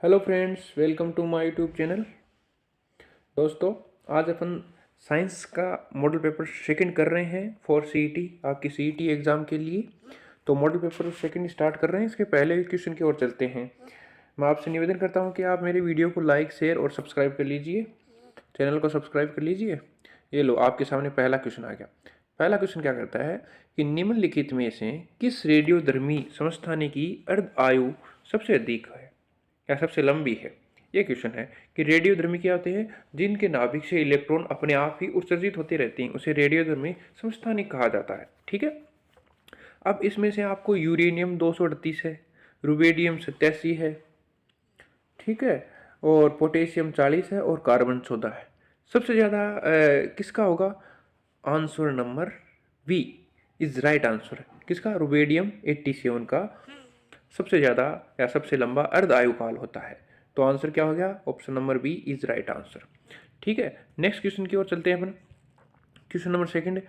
Hello friends, welcome to my YouTube channel. दोस्तों, आज अपन साइंस का मॉडल पेपर सेकंड कर रहे हैं फॉर सीईटी, आपकी सीईटी एग्ज़ाम के लिए। तो मॉडल पेपर सेकंड स्टार्ट कर रहे हैं। इसके पहले क्वेश्चन की ओर चलते हैं। मैं आपसे निवेदन करता हूं कि आप मेरे वीडियो को लाइक, शेयर और सब्सक्राइब कर लीजिए। चैनल को सब्सक्राइब कर लीजिए। ये लो, आपके सामने पहला क्वेश्चन आ गया। पहला क्वेश्चन क्या करता है कि निम्नलिखित में से किस रेडियोधर्मी समस्थानिक की अर्ध आयु सबसे अधिक है या सबसे लंबी है। ये क्वेश्चन है कि रेडियोधर्मी क्या होते हैं, जिनके नाभिक से इलेक्ट्रॉन अपने आप ही उत्सर्जित होते रहते हैं, उसे रेडियोधर्मी समस्थानिक कहा जाता है। ठीक है। अब इसमें से आपको यूरेनियम 238 है, रुबेडियम 87 है, ठीक है, और पोटेशियम 40 है और कार्बन 14 है। सबसे ज़्यादा किसका होगा? Answer number B is right answer. किसका? रुबेडियम 87 का सबसे ज़्यादा या सबसे लंबा अर्ध आयुकाल होता है। तो आंसर क्या हो गया? Option number B is right answer. ठीक है। नेक्स्ट क्वेश्चन की ओर चलते हैं अपन। क्वेश्चन नंबर सेकंड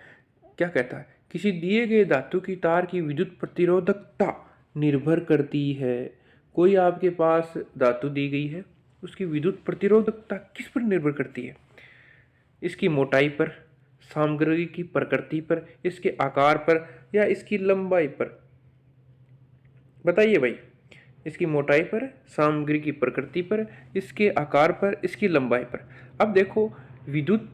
क्या कहता है? किसी दिए गए धातु की तार की विद्युत प्रतिरोधकता निर्भर करती है। कोई आपके पास धातु दी गई है, उसकी विद्युत प्रतिरोधकता किस पर निर्भर करती है? इसकी मोटाई पर, सामग्री की प्रकृति पर, इसके आकार पर या इसकी लंबाई पर? बताइए भाई। इसकी मोटाई पर, सामग्री की प्रकृति पर, इसके आकार पर, इसकी लंबाई पर। अब देखो, विद्युत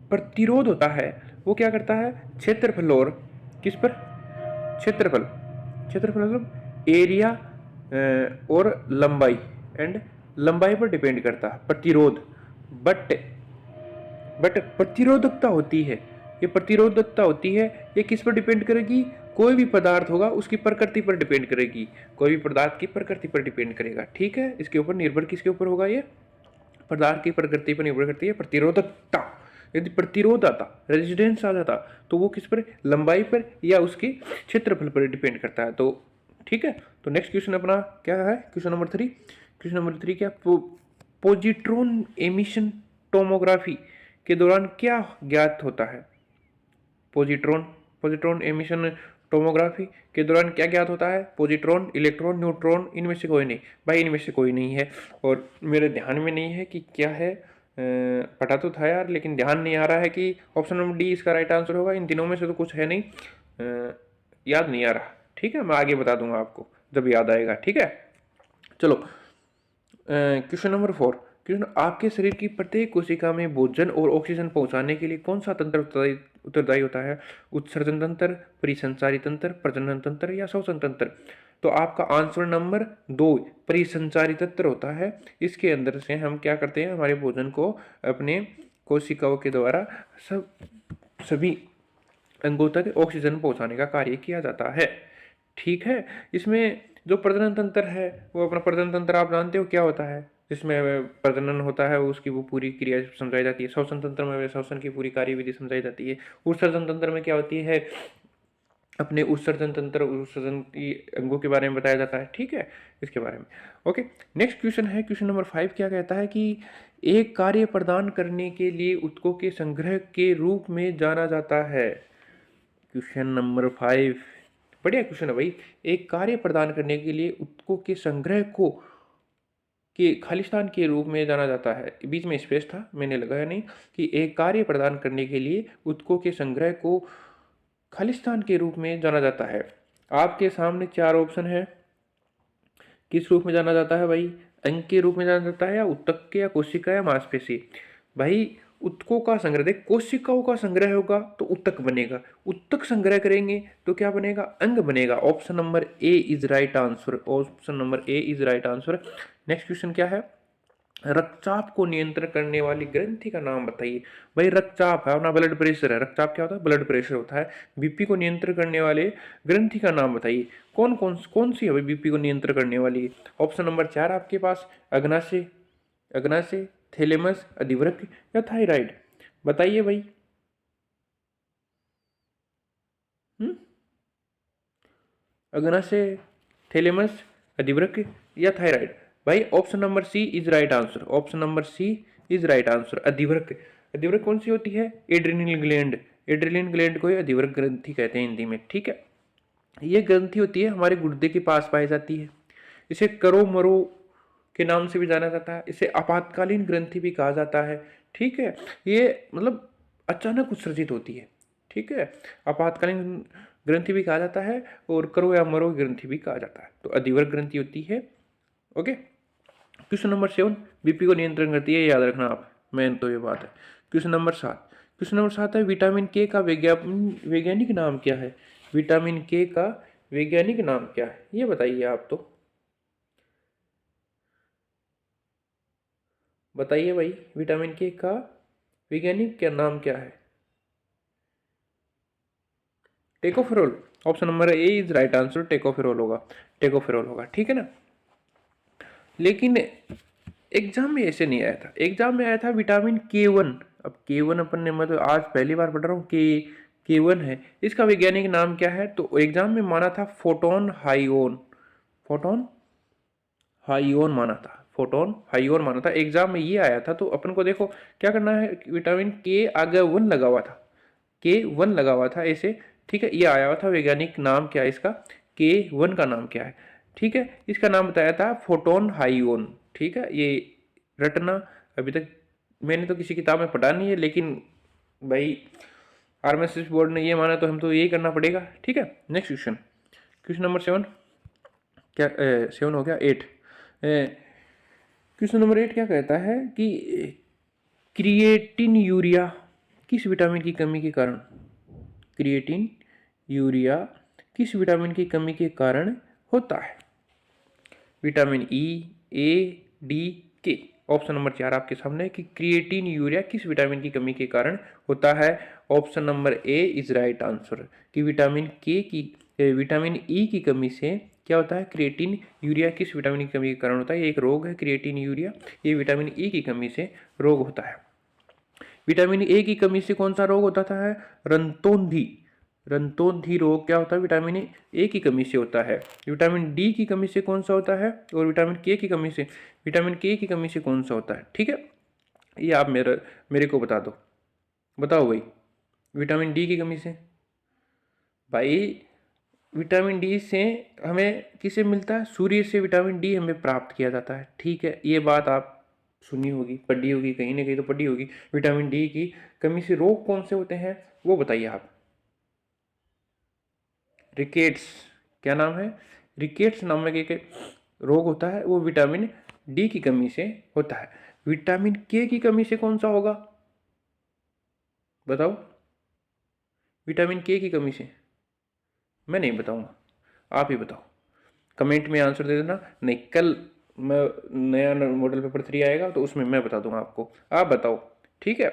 प्रतिरोध होता है वो क्या करता है? क्षेत्रफल और किस पर? क्षेत्रफल। क्षेत्रफल मतलब एरिया और लंबाई, एंड लंबाई पर डिपेंड करता है प्रतिरोध। बट प्रतिरोधकता होती है, ये प्रतिरोधकता होती है, ये किस पर डिपेंड करेगी? कोई भी पदार्थ होगा उसकी प्रकृति पर डिपेंड करेगी। कोई भी पदार्थ की प्रकृति पर डिपेंड करेगा। ठीक है। इसके ऊपर निर्भर किसके ऊपर होगा? ये पदार्थ की प्रकृति पर निर्भर करती है प्रतिरोधकता। यदि प्रतिरोध आता, रेजिस्टेंस आ जाता, तो वो किस पर? लंबाई पर या उसके क्षेत्रफल पर डिपेंड करता है। तो ठीक है। तो नेक्स्ट क्वेश्चन अपना क्या है? Question number 3। क्वेश्चन नंबर 3 क्या? पोजिट्रॉन एमिशन टोमोग्राफी के दौरान क्या ज्ञात होता है? पोजिट्रॉन पोजिट्रॉन एमिशन टोमोग्राफी के दौरान क्या ज्ञात होता है? पोजिट्रॉन, इलेक्ट्रॉन, न्यूट्रॉन, इनमें से कोई नहीं। भाई इनमें से कोई नहीं है, और मेरे ध्यान में नहीं है कि क्या है। पता तो था यार, लेकिन ध्यान नहीं आ रहा है कि ऑप्शन नंबर डी इसका राइट आंसर होगा। इन तीनों में से तो कुछ है नहीं, याद नहीं आ रहा। ठीक है, मैं आगे बता दूंगा आपको जब याद आएगा। ठीक है, चलो। Question number 4। क्वेश्चन, आपके शरीर की प्रत्येक कोशिका में भोजन और ऑक्सीजन पहुंचाने के लिए कौन सा तंत्र उत्तरदायी होता है? उत्सर्जन तंत्र, परिसंचारी तंत्र, प्रजनन तंत्र या श्वसन तंत्र? तो आपका आंसर नंबर 2 परिसंचारी तंत्र होता है। इसके अंदर से हम क्या करते हैं? हमारे भोजन को अपने कोशिकाओं के द्वारा सभी अंगों तक ऑक्सीजन पहुंचाने का कार्य किया जाता है। ठीक है। इसमें जो प्रजनन तंत्र है, वो अपना प्रजनन तंत्र आप जानते हो क्या होता है? जिसमें प्रजनन होता है उसकी वो पूरी क्रिया समझाई जाती है। श्वसन तंत्र में श्वसन की पूरी कार्यविधि समझाई जाती है। उत्सर्जन तंत्र में क्या होती है? अपने उत्सर्जन तंत्र, उत्सर्जन की अंगों के बारे में बताया जाता है। ठीक है, इसके बारे में। ओके। नेक्स्ट क्वेश्चन है, क्वेश्चन नंबर 5 क्या कहता है कि एक कार्य प्रदान करने के लिए ऊतकों के संग्रह के रूप में जाना जाता है। क्वेश्चन नंबर 5 बढ़िया क्वेश्चन है भाई। एक कार्य प्रदान करने के लिए ऊतकों के संग्रह को के खालिस्तान के रूप में जाना जाता है। बीच में स्पेस था, मैंने लगाया नहीं। कि एक कार्य प्रदान करने के लिए ऊतकों के संग्रह को खालिस्तान के रूप में जाना जाता है। आपके सामने 4 ऑप्शन है। किस रूप में जाना जाता है भाई? अंग के रूप में जाना जाता है, या ऊतक के, या कोशिका, या मांसपेशी? भाई ऊतकों का संग्रह, देख, कोशिकाओं का संग्रह होगा तो ऊतक बनेगा। ऊतक संग्रह करेंगे तो क्या बनेगा? अंग बनेगा। Option number A is right answer. Option number A is right answer. Next question क्या है? रक्तचाप को नियंत्रण करने वाली ग्रंथि का नाम बताइए। भाई रक्तचाप है अपना, ब्लड प्रेशर है। रक्तचाप क्या होता है? ब्लड प्रेशर होता है। बीपी को नियंत्रण करने वाले ग्रंथि का नाम बताइए। कौन सी है भाई बीपी को नियंत्रण करने वाली? ऑप्शन नंबर 4 आपके पास अग्नाशय, अग्नाशय, थैलेमस, अधिवृक्क या थायराइड? बताइए भाई। अग्नाशय, थैलेमस, अधिवृक्क या थायराइड? भाई option number C is right answer. Option number C is right answer. अधिवृक्क। अधिवृक्क कौन सी होती है? Adrenal gland. एड्रेनल ग्लैंड को अधिवृक्क ग्रंथि कहते हैं हिंदी में। ठीक है। ये ग्रंथि होती है हमारे गुर्दे के पास पाई जाती है। इसे करो मरो के नाम से भी जाना जाता है। इसे आपातकालीन ग्रंथि भी कहा जाता है। ठीक है, ये मतलब अचानक उत्सर्जित होती है। ठीक है, आपातकालीन ग्रंथि भी कहा जाता है और करो या मरो ग्रंथि भी कहा जाता है। तो अधिवर्ग ग्रंथि होती है। ओके, क्वेश्चन नंबर 7, बीपी को नियंत्रण करती है, याद रखना आप, मेन तो ये बात है। क्वेश्चन नंबर 7, क्वेश्चन नंबर 7 है विटामिन के का वैज्ञानिक नाम क्या है? विटामिन के का वैज्ञानिक नाम क्या है, ये बताइए आप। तो बताइए भाई, विटामिन के का वैज्ञानिक क्या नाम क्या है? Tocopherol. Option number A is right answer, tocopherol होगा, टेकोफेरोल होगा। ठीक है ना। लेकिन एग्जाम में ऐसे नहीं आया था, एग्जाम में आया था विटामिन के 1। अब के 1 अपन ने मतलब आज पहली बार पढ़ रहा हूँ के 1 है, इसका वैज्ञानिक नाम क्या है? तो एग्जाम में माना था फोटोन हाइओन, फोटोन हाइओन माना था, फोटोन हाइओन माना था, एग्जाम में ये आया था। तो अपन को देखो क्या करना है, विटामिन के आगे 1 लगा हुआ था, के 1 लगा हुआ था ऐसे। ठीक है, ये आया हुआ था, वैज्ञानिक नाम क्या है इसका, के 1 का नाम क्या है? ठीक है, इसका नाम बताया था फोटोन हाइओन। ठीक है, ये रटना, अभी तक मैंने तो किसी किताब में पढ़ा नहीं है, लेकिन भाई आरएमएसएस बोर्ड ने ये माना तो हम तो यही करना पड़ेगा। ठीक है, नेक्स्ट क्वेश्चन, क्वेश्चन नंबर 7, क्या 7 हो गया, 8। क्वेश्चन नंबर 8 क्या कहता है कि क्रिएटिन यूरिया किस विटामिन की कमी के कारण, क्रिएटिन यूरिया किस विटामिन की कमी के कारण होता है? विटामिन ई, ए, डी, के। ऑप्शन नंबर 4 आपके सामने है कि क्रिएटिन यूरिया किस विटामिन की कमी के कारण होता है। Option number A is right answer कि विटामिन ई की कमी से क्या होता है, क्रिएटिन यूरिया किस विटामिन की कमी के कारण होता है। ये एक रोग है क्रिएटिन यूरिया, ये विटामिन ई की कमी से रोग होता है। विटामिन ए की कमी से कौन सा रोग होता है? रंतोंधी, रंतोंधी रोग क्या होता है, विटामिन ए की कमी से होता है। विटामिन डी की कमी से कौन सा होता है, और विटामिन के की कमी से, विटामिन के की कमी से कौन सा होता है? ठीक है, ये आप मेरे को बता दो, बताओ भाई। विटामिन डी की कमी से, भाई विटामिन डी से हमें किसे मिलता है? सूर्य से विटामिन डी हमें प्राप्त किया जाता है। ठीक है, ये बात आप सुनी होगी, पढ़ी होगी, कहीं ना कहीं तो पढ़ी होगी। विटामिन डी की कमी से रोग कौन से होते हैं वो बताइए आप। रिकेट्स, क्या नाम है? रिकेट्स नामक एक रोग होता है, वो विटामिन डी की कमी से होता है। विटामिन के की कमी से कौन सा होगा, बताओ? विटामिन के की कमी से मैं नहीं बताऊंगा, आप ही बताओ, कमेंट में आंसर दे देना। नहीं, कल मैं नया मॉडल पेपर 3 आएगा तो उसमें मैं बता दूंगा आपको, आप बताओ। ठीक है,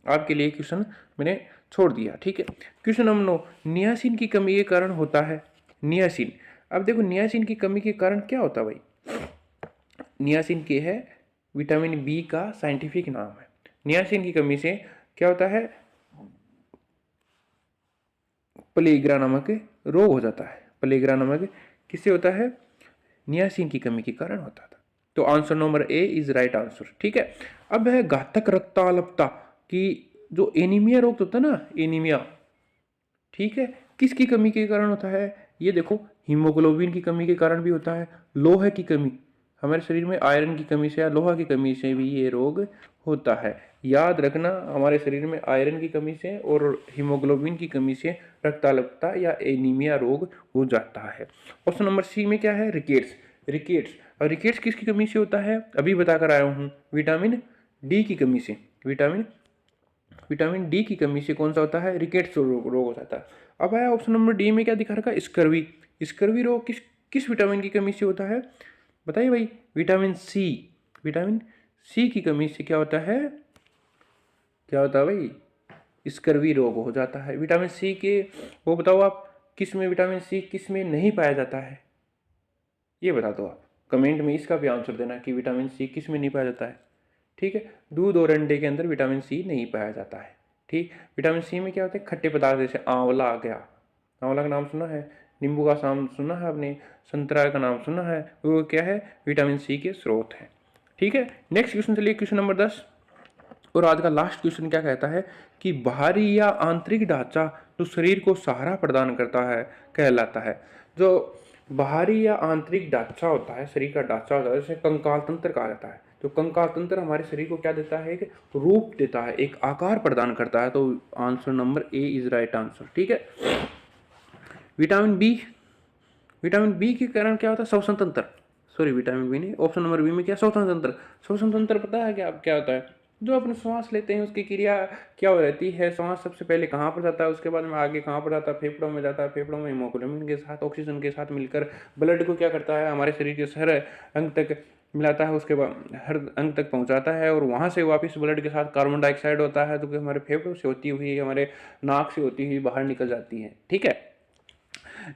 आपके लिए क्वेश्चन मैंने छोड़ दिया। ठीक है, क्वेश्चन नंबर 9, नियासिन की कमी के कारण होता है। नियासिन, अब देखो नियासिन की कमी के कारण क्या होता है भाई? नियासिन के है विटामिन बी का साइंटिफिक नाम है। नियासिन की कमी से क्या होता है? प्लेग्रा नामक रोग हो जाता है। प्लेग्रा नामक किससे होता है? नियासिन की कमी के कारण होता था। तो answer number A is right answer. ठीक है, अब है घातक रक्ताल्पता की, जो एनीमिया रोग होता है ना, एनीमिया, ठीक है, किसकी कमी के कारण होता है? ये देखो, हीमोग्लोबिन की कमी के कारण भी होता है, लोहे की कमी, हमारे शरीर में आयरन की कमी से या लोहा की कमी से भी ये रोग होता है। याद रखना, हमारे शरीर में आयरन की कमी से और हीमोग्लोबिन की कमी से रक्ताल्पता या एनीमिया रोग हो जाता है। ऑप्शन नंबर सी में क्या है? रिकेट्स। रिकेट्स, और रिकेट्स किसकी कमी से होता है? अभी बताकर आया हूँ, विटामिन डी की कमी से। विटामिन डी की कमी से कौन सा होता है? रिकेट्स रोग हो जाता है। अब आया ऑप्शन नंबर डी में, क्या दिखा रखा है? स्कर्वी। स्कर्वी रोग किस किस विटामिन की कमी से होता है? बताइए भाई। विटामिन सी, विटामिन सी की कमी से क्या होता है? क्या होता है भाई? स्कर्वी रोग हो जाता है। विटामिन सी के वो बताओ आप, किस में विटामिन सी किस में नहीं पाया जाता है, ये बता दो आप। कमेंट में इसका भी आंसर देना कि विटामिन सी किस में नहीं पाया जाता है। ठीक है, दूध और अंडे के अंदर विटामिन सी नहीं पाया जाता है। ठीक, विटामिन सी में क्या होता है? खट्टे पदार्थ, जैसे आंवला आ गया, आंवला का नाम सुना है, नींबू का नाम सुना है आपने, संतरा का नाम सुना है, वो क्या है? विटामिन सी के स्रोत है। ठीक है, नेक्स्ट क्वेश्चन चलिए, क्वेश्चन नंबर 10 और आज का लास्ट क्वेश्चन क्या कहता है कि बाहरी या आंतरिक ढांचा जो शरीर को सहारा प्रदान करता है कहलाता है। जो बाहरी या आंतरिक ढांचा होता है, शरीर का ढांचा होता है, जैसे कंकाल तंत्र कहा जाता है। तो कंकाल तंत्र हमारे शरीर को क्या देता है? एक रूप देता है, एक आकार प्रदान करता है। तो answer number A is right answer. ठीक है। विटामिन बी, विटामिन बी के कारण क्या होता है? श्वसन तंत्र, सॉरी विटामिन बी नहीं, ऑप्शन नंबर बी में क्या? श्वसन तंत्र। श्वसन तंत्र पता है क्या होता है? जो अपने श्वास लेते हैं उसकी क्रिया क्या हो रहती है? श्वास सबसे पहले कहाँ पर जाता है, उसके बाद में आगे कहाँ पर जाता है? फेफड़ों में जाता है। फेफड़ों में हीमोग्लोबिन के साथ, ऑक्सीजन के साथ मिलकर ब्लड को क्या करता है? हमारे शरीर के हर अंग तक मिलाता है, उसके बाद हर अंग तक पहुंचाता है, और वहां से वापस ब्लड के साथ कार्बन डाइऑक्साइड होता है, तो हमारे फेफड़ों से होती हुई, हमारे नाक से होती हुई बाहर निकल जाती है। ठीक है।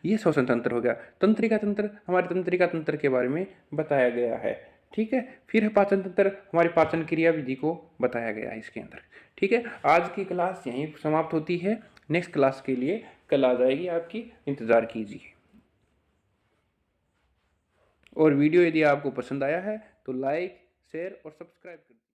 ये श्वसन तंत्र हो गया। तंत्रिका तंत्र, हमारे तंत्रिका तंत्र के बारे में बताया गया है। ठीक है। फिर है पाचन तंत्र, हमारी पाचन क्रिया विधि को बताया गया है इसके अंदर। ठीक है। आज की क्लास यहीं समाप्त होती है। नेक्स्ट क्लास के लिए कल आ जाएगी आपकी, इंतज़ार कीजिए। और वीडियो यदि आपको पसंद आया है तो लाइक, शेयर और सब्सक्राइब कर